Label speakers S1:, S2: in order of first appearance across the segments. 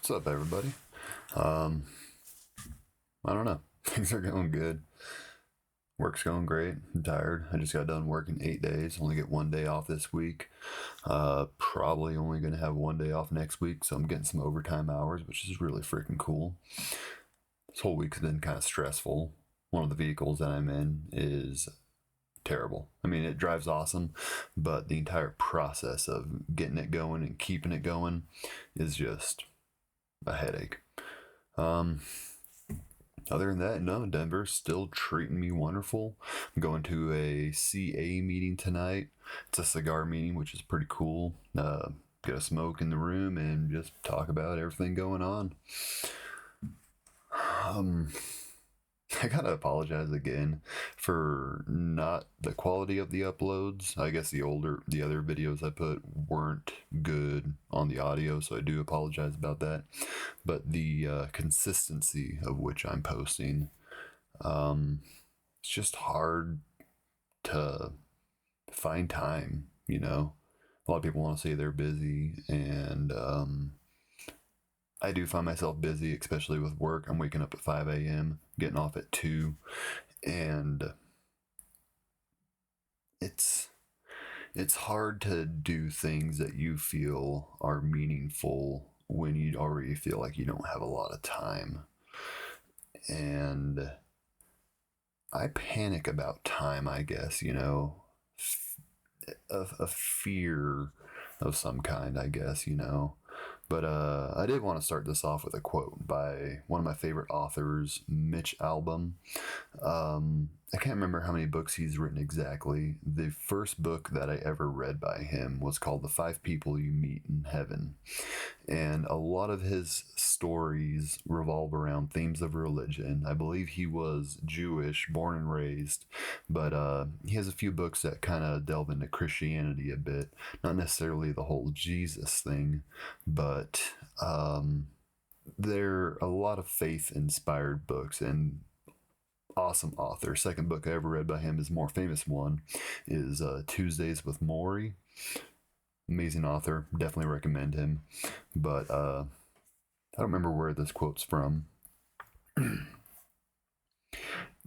S1: What's up, everybody? Um, I don't know. Things are going good. Work's going great. I'm tired. I just got done working 8 days. Only get one day off this week. Probably only going to have one day off next week, so I'm getting some overtime hours, which is really freaking cool. This whole week's been kind of stressful. One of the vehicles that I'm in is terrible. I mean, it drives awesome, but the entire process of getting it going and keeping it going is just a headache. Um, Other than that, no, Denver's still treating me wonderful. I'm going to a CA meeting tonight. It's a cigar meeting, which is pretty cool. Get a smoke in the room and just talk about everything going on. Um, I gotta apologize again for not the quality of the uploads. I guess the other videos I put weren't good on the audio, so I do apologize about that. But the consistency of which I'm posting, it's just hard to find time, A lot of people want to say they're busy, and I do find myself busy, especially with work. I'm waking up at 5 a.m., getting off at 2, and it's it's hard to do things that you feel are meaningful when you already feel like you don't have a lot of time. And I panic about time, I guess, a fear of some kind, I guess. But I did want to start this off with a quote by one of my favorite authors, Mitch Albom. I can't remember how many books he's written exactly. The first book that I ever read by him was called The Five People You Meet in Heaven. And a lot of his stories revolve around themes of religion. I believe he was Jewish, born and raised, but he has a few books that kind of delve into Christianity a bit. Not necessarily the whole Jesus thing, but they're a lot of faith inspired books and awesome author. Second book I ever read by him, his more famous one, is Tuesdays with Maury. Amazing author, definitely recommend him. But I don't remember where this quote's from.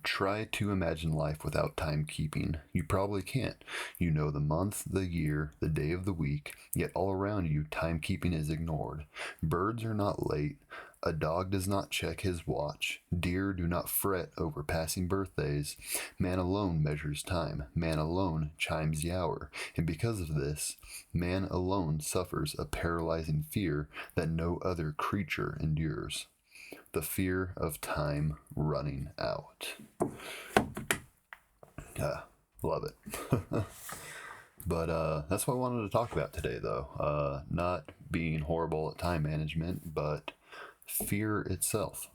S1: Try to imagine life without timekeeping. You probably can't. You know the month, the year, the day of the week, yet all around you, timekeeping is ignored. Birds are not late. A dog does not check his watch. Deer do not fret over passing birthdays. Man alone measures time. Man alone chimes the hour. And because of this, man alone suffers a paralyzing fear that no other creature endures. The fear of time running out. Love it. But that's what I wanted to talk about today, though. Not being horrible at time management, but fear itself.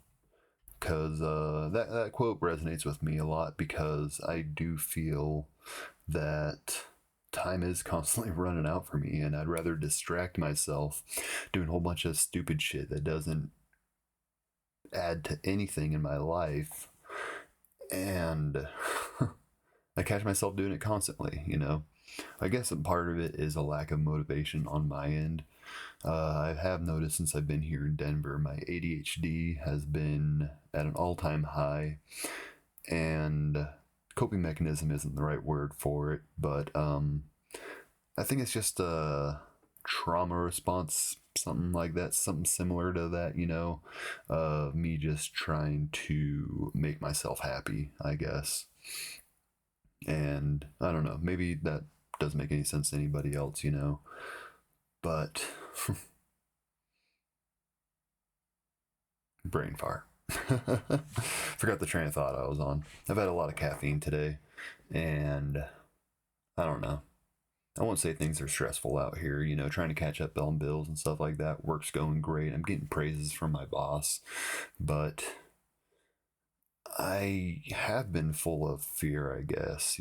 S1: Because that quote resonates with me a lot because I do feel that time is constantly running out for me, and I'd rather distract myself doing a whole bunch of stupid shit that doesn't add to anything in my life, and I catch myself doing it constantly. I guess a part of it is a lack of motivation on my end. I have noticed since I've been here in Denver, my ADHD has been at an all-time high, and coping mechanism isn't the right word for it, but I think it's just a trauma response, something like that, something similar to that, me just trying to make myself happy, I guess. And I don't know, maybe that doesn't make any sense to anybody else, but brain fart. Forgot the train of thought I was on. I've had a lot of caffeine today, and I don't know. I won't say things are stressful out here, trying to catch up on bills and stuff like that. Work's going great. I'm getting praises from my boss, but I have been full of fear, I guess,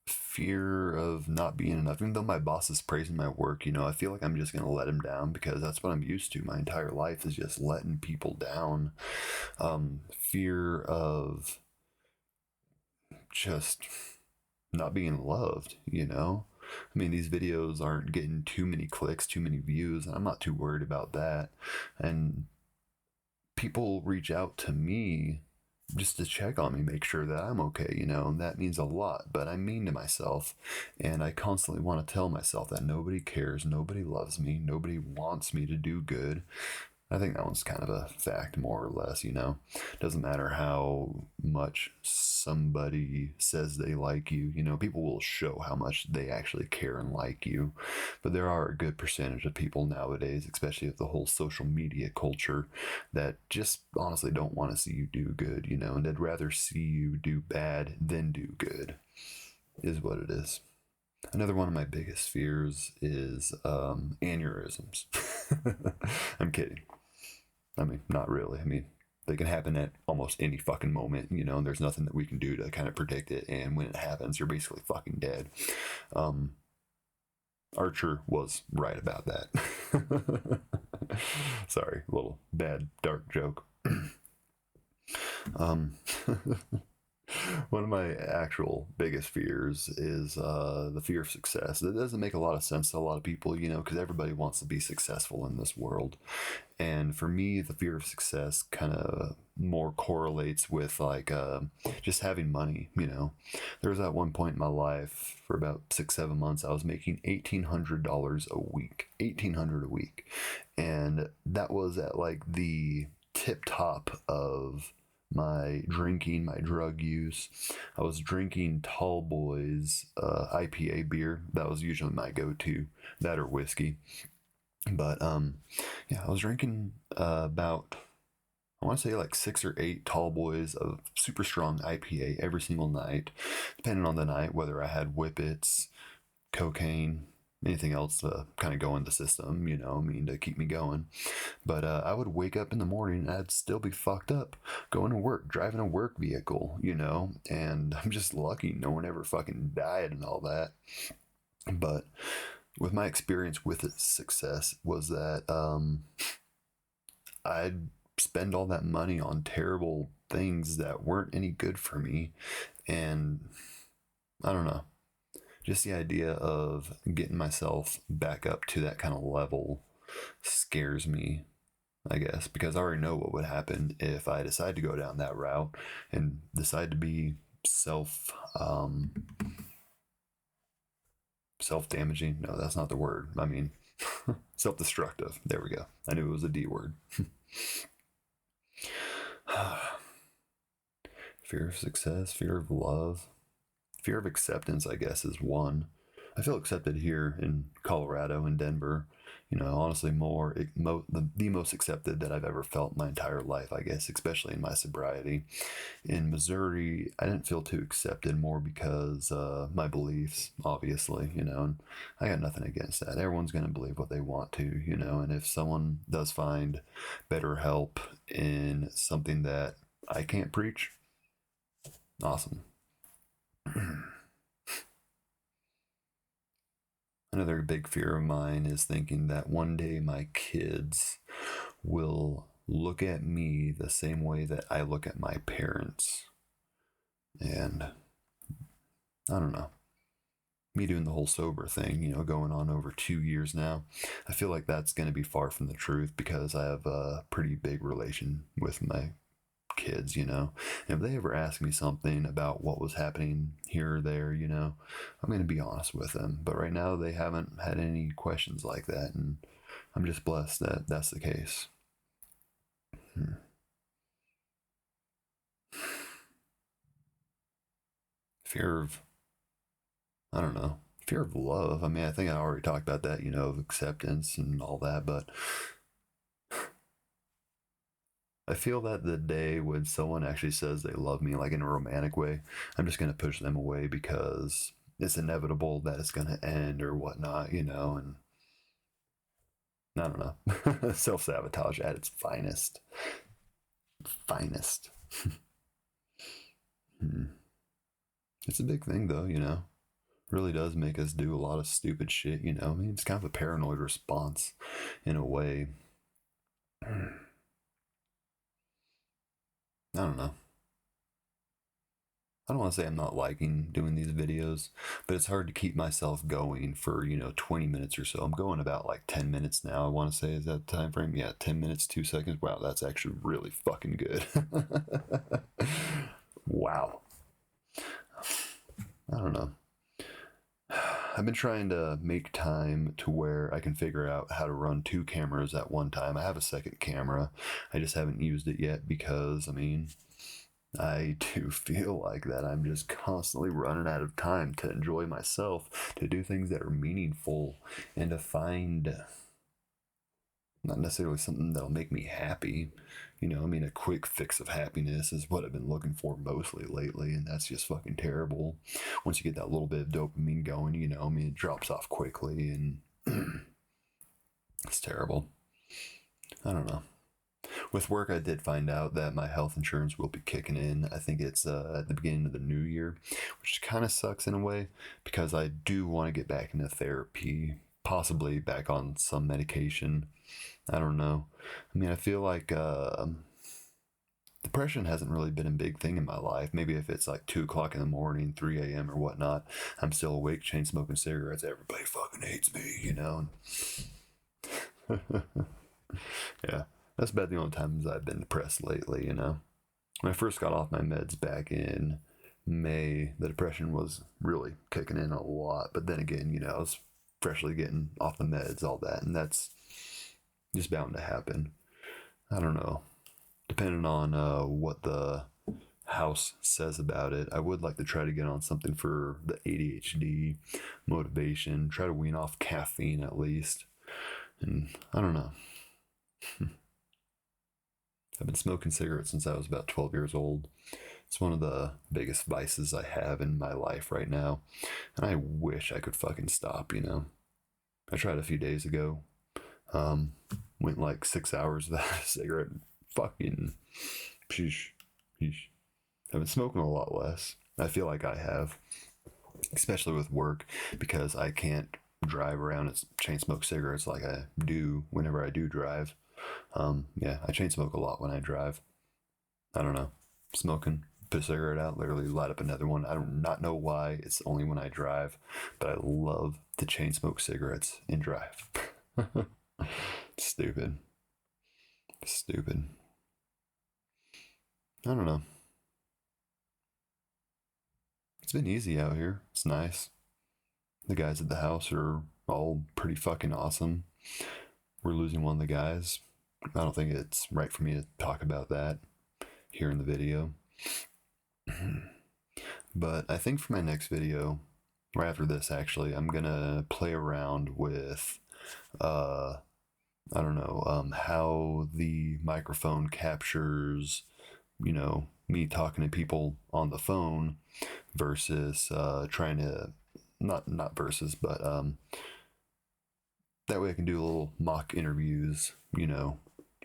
S1: fear of not being enough. Even though my boss is praising my work, I feel like I'm just going to let him down because that's what I'm used to. My entire life is just letting people down. Fear of just not being loved. I mean, these videos aren't getting too many clicks, too many views. I'm not too worried about that. And people reach out to me just to check on me, make sure that I'm okay, and that means a lot. But I'm mean to myself, and I constantly want to tell myself that nobody cares, nobody loves me, nobody wants me to do good. I think that one's kind of a fact, more or less. Doesn't matter how much somebody says they like you, people will show how much they actually care and like you. But there are a good percentage of people nowadays, especially with the whole social media culture, that just honestly don't want to see you do good, and they'd rather see you do bad than do good, is what it is. Another one of my biggest fears is aneurysms. I'm kidding. I mean, not really. I mean, they can happen at almost any fucking moment, and there's nothing that we can do to kind of predict it. And when it happens, you're basically fucking dead. Um, Archer was right about that. Sorry, a little bad, dark joke. um, One of my actual biggest fears is the fear of success. It doesn't make a lot of sense to a lot of people, because everybody wants to be successful in this world. And for me, the fear of success kind of more correlates with like just having money. There was at one point in my life for about 6, 7 months, I was making $1,800 a week, 1,800 a week, and that was at like the tip top of my drinking, my drug use. I was drinking Tall Boys IPA beer. That was usually my go-to, that or whiskey. But yeah, I was drinking about, I want to say like 6 or 8 Tall Boys of super strong IPA every single night, depending on the night, whether I had whippets, cocaine, anything else to kind of go in the system, to keep me going. But I would wake up in the morning and I'd still be fucked up going to work, driving a work vehicle, and I'm just lucky no one ever fucking died and all that. But with my experience with its success was that I'd spend all that money on terrible things that weren't any good for me. And I don't know, just the idea of getting myself back up to that kind of level scares me, I guess, because I already know what would happen if I decide to go down that route and decide to be self-damaging. No, that's not the word. I mean, self-destructive. There we go. I knew it was a D word. Fear of success, fear of love, fear of acceptance, I guess, is one. I feel accepted here in Colorado and Denver. Honestly, the most accepted that I've ever felt my entire life, I guess, especially in my sobriety. In Missouri, I didn't feel too accepted, more because my beliefs, obviously, and I got nothing against that. Everyone's going to believe what they want to, and if someone does find better help in something that I can't preach, awesome. Another big fear of mine is thinking that one day my kids will look at me the same way that I look at my parents. And I don't know. Me doing the whole sober thing, going on over 2 years now, I feel like that's going to be far from the truth because I have a pretty big relation with my kids. And if they ever ask me something about what was happening here or there, I'm going to be honest with them. But right now, they haven't had any questions like that, and I'm just blessed that that's the case. Fear of, I don't know, fear of love. I mean, I think I already talked about that, of acceptance and all that, but I feel that the day when someone actually says they love me, like in a romantic way, I'm just going to push them away because it's inevitable that it's going to end or whatnot, and I don't know. Self sabotage at its finest. Finest. Hmm. It's a big thing, though. Really does make us do a lot of stupid shit. I mean, it's kind of a paranoid response in a way. I don't know. I don't want to say I'm not liking doing these videos, but it's hard to keep myself going for, 20 minutes or so. I'm going about like 10 minutes now. I want to say, is that time frame? Yeah, 10 minutes, 2 seconds. Wow, that's actually really fucking good. Wow. I don't know. I've been trying to make time to where I can figure out how to run 2 cameras at one time. I have a second camera. I just haven't used it yet because, I do feel like that I'm just constantly running out of time to enjoy myself, to do things that are meaningful, and to find not necessarily something that'll make me happy. A quick fix of happiness is what I've been looking for mostly lately, and that's just fucking terrible. Once you get that little bit of dopamine going, it drops off quickly, and it's terrible. I don't know. With work, I did find out that my health insurance will be kicking in. I think it's at the beginning of the new year, which kind of sucks in a way because I do want to get back into therapy, possibly back on some medication. I don't know. I feel like depression hasn't really been a big thing in my life. Maybe if it's like 2 o'clock in the morning, 3 a.m. or whatnot, I'm still awake, chain smoking cigarettes. Everybody fucking hates me. Yeah, that's about the only times I've been depressed lately. When I first got off my meds back in May, the depression was really kicking in a lot. But then again, I was freshly getting off the meds, all that, and that's just bound to happen. I don't know. Depending on what the house says about it, I would like to try to get on something for the ADHD motivation, try to wean off caffeine at least. And I don't know. I've been smoking cigarettes since I was about 12 years old. It's one of the biggest vices I have in my life right now. And I wish I could fucking stop. I tried a few days ago. Um, Went like 6 hours without a cigarette. Fucking sheesh, sheesh. I've been smoking a lot less. I feel like I have, especially with work, because I can't drive around and chain smoke cigarettes like I do whenever I do drive. Yeah, I chain smoke a lot when I drive. I don't know. Smoking, put a cigarette out, literally light up another one. I do not know why. It's only when I drive, but I love to chain smoke cigarettes and drive. Stupid. Stupid. I don't know. It's been easy out here. It's nice. The guys at the house are all pretty fucking awesome. We're losing one of the guys. I don't think it's right for me to talk about that here in the video. But I think for my next video, right after this actually, I'm gonna play around with I don't know, how the microphone captures, me talking to people on the phone versus trying to not versus, but that way I can do little mock interviews,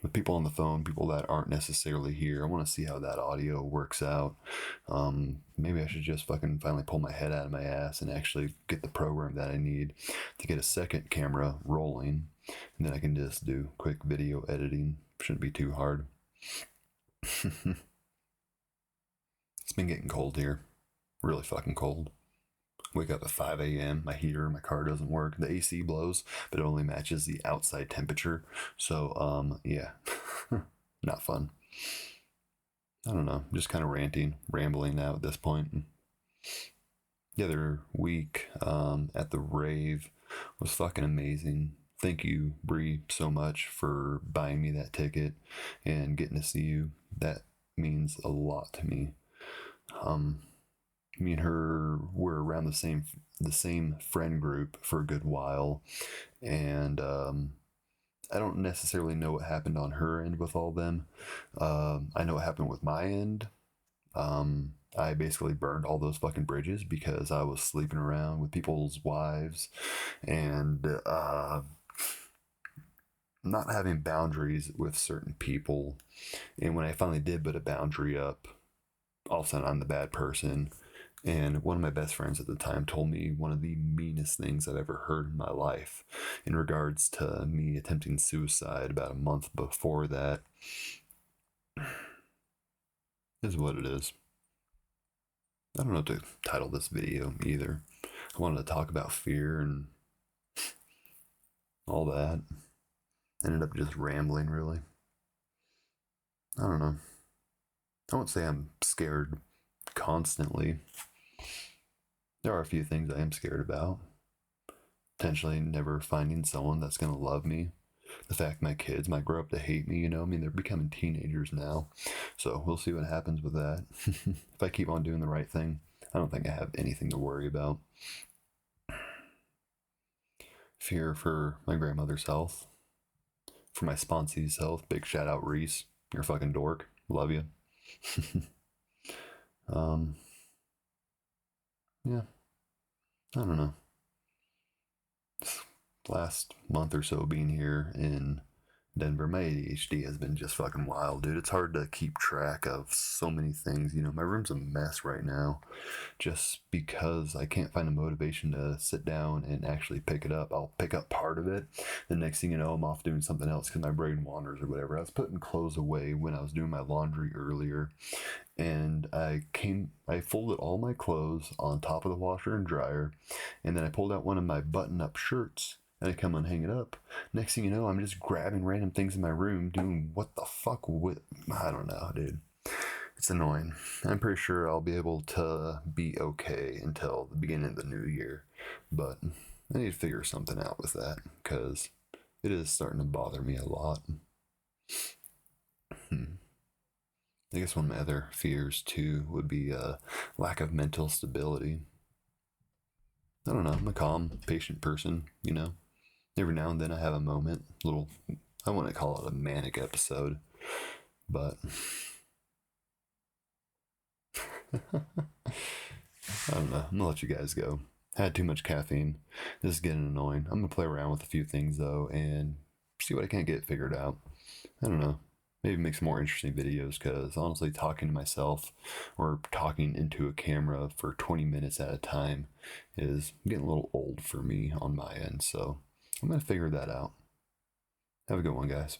S1: with people on the phone, people that aren't necessarily here. I want to see how that audio works out. Maybe I should just fucking finally pull my head out of my ass and actually get the program that I need to get a second camera rolling. And then I can just do quick video editing. Shouldn't be too hard. It's been getting cold here. Really fucking cold. Wake up at 5 a.m. My heater in my car doesn't work. The AC blows, but it only matches the outside temperature. So, yeah, not fun. I don't know. Just kind of rambling now at this point. The other week at the rave was fucking amazing. Thank you, Bree, so much for buying me that ticket and getting to see you. That means a lot to me. Me and her were around the same friend group for a good while, and I don't necessarily know what happened on her end with all them. I know what happened with my end. I basically burned all those fucking bridges because I was sleeping around with people's wives and not having boundaries with certain people. And when I finally did put a boundary up, all of a sudden I'm the bad person. And one of my best friends at the time told me one of the meanest things I've ever heard in my life in regards to me attempting suicide about a month before that. Is what it is. I don't know what to title this video either. I wanted to talk about fear and all that. Ended up just rambling, really. I don't know. I won't say I'm scared constantly. There are a few things I am scared about. Potentially never finding someone that's going to love me. The fact my kids might grow up to hate me, I mean, they're becoming teenagers now. So we'll see what happens with that. If I keep on doing the right thing, I don't think I have anything to worry about. Fear for my grandmother's health. For my sponsee's health. Big shout out, Reese. You're a fucking dork. Love you. Yeah, I don't know. This last month or so being here in Denver, my ADHD has been just fucking wild, dude. It's hard to keep track of so many things. My room's a mess right now just because I can't find a motivation to sit down and actually pick it up. I'll pick up part of it. The next thing you know, I'm off doing something else because my brain wanders or whatever. I was putting clothes away when I was doing my laundry earlier, and I folded all my clothes on top of the washer and dryer, and then I pulled out one of my button-up shirts and I come and hang it up. Next thing you know, I'm just grabbing random things in my room, doing what the fuck with, I don't know, dude. It's annoying. I'm pretty sure I'll be able to be okay until the beginning of the new year, but I need to figure something out with that because it is starting to bother me a lot. I guess one of my other fears too would be a lack of mental stability. I don't know. I'm a calm, patient person. Every now and then I have a moment, little, I wouldn't call it a manic episode, but I don't know. I'm gonna let you guys go. I had too much caffeine. This is getting annoying. I'm gonna play around with a few things though and see what I can get figured out. I don't know. Maybe make some more interesting videos because honestly, talking to myself or talking into a camera for 20 minutes at a time is getting a little old for me on my end. So I'm gonna figure that out. Have a good one, guys.